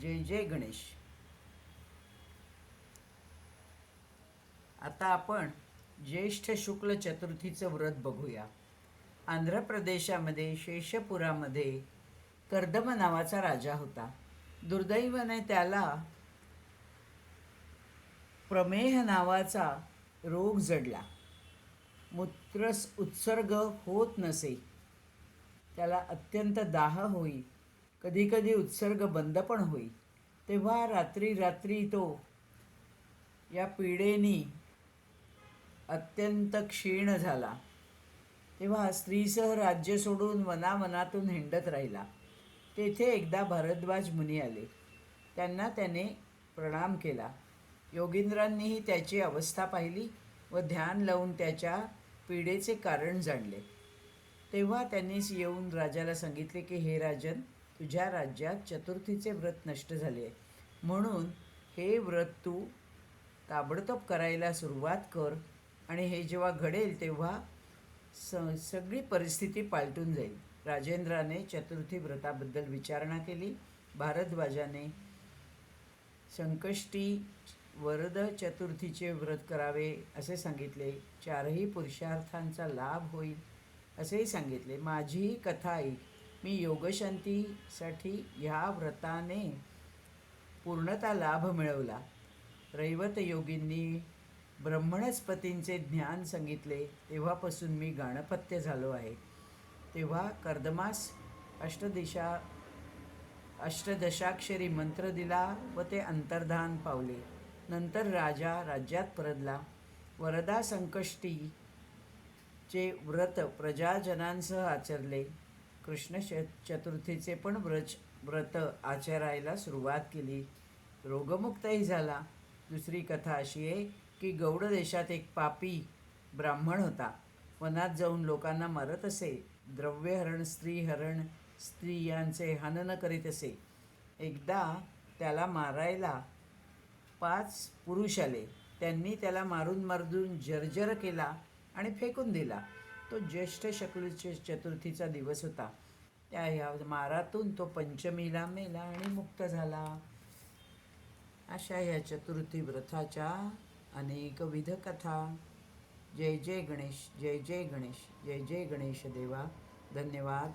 जय जय गणेश. आता आपण ज्येष्ठ शुक्ल चतुर्थीचं व्रत बघूया. आंध्र प्रदेशामध्ये शेषपुरामध्ये कर्दम नावाचा राजा होता. दुर्दैवाने त्याला प्रमेह नावाचा रोग जडला. मूत्रस उत्सर्ग होत नसे. त्याला अत्यंत दाह होई. कधीकधी उत्सर्ग बंद पण होई. तेव्हा रात्री रात्री तो या पीडेनी अत्यंत क्षीण झाला. तेव्हा स्त्रीसह राज्य सोडून वनावनातून हिंडत राहिला. तेथे एकदा भारद्वाज मुनी आले. त्यांना त्याने प्रणाम केला. योगींद्रांनीही त्याची अवस्था पाहिली व ध्यान लावून त्याच्या पीडेचे कारण जाणले. तेव्हा त्यांनीच येऊन राजाला सांगितले की हे राजन, तुझ्या राज्यात चतुर्थीचे व्रत नष्ट झाले आहे, म्हणून हे व्रत तू ताबडतोब करायला सुरुवात कर आणि हे जेव्हा घडेल तेव्हा सगळी परिस्थिती पालटून जाईल. राजेंद्राने चतुर्थी व्रताबद्दल विचारणा केली. भारद्वाजाने संकष्टी वरद चतुर्थीचे व्रत करावे असे सांगितले. चारही पुरुषार्थांचा लाभ होईल असेही सांगितले. माझीही कथा ऐक. मी योगशांतीसाठी ह्या व्रताने पूर्णता लाभ मिळवला. रैवत योगींनी ब्रह्मणस्पतींचे ज्ञान सांगितले. तेव्हापासून मी गाणपत्य झालो आहे. तेव्हा कर्दमास अष्टदशाक्षरी मंत्र दिला व ते अंतर्धान पावले. नंतर राजा राज्यात परतला. वरदा संकष्टीचे व्रत प्रजाजनांसह आचरले. कृष्ण चतुर्थीचे पण व्रत आचरायला सुरुवात केली. रोगमुक्तही झाला. दुसरी कथा अशी आहे की गौड देशात एक पापी ब्राह्मण होता. वनात जाऊन लोकांना मारत असे. द्रव्यहरण, स्त्रीहरण, स्त्रियांचे हनन करीत असे. एकदा त्याला मारायला 5 पुरुष आले. त्यांनी त्याला मारून मारून जर्जर केला आणि फेकून दिला. तो ज्येष्ठ शुक्ल चतुर्थीचा दिवस होता. त्या ह्या मारातून तो पंचमीला मेला आणि मुक्त झाला. अशा ह्या चतुर्थी व्रताच्या अनेकविध कथा. जय जय गणेश, जय जय गणेश, जय जय गणेश देवा. धन्यवाद.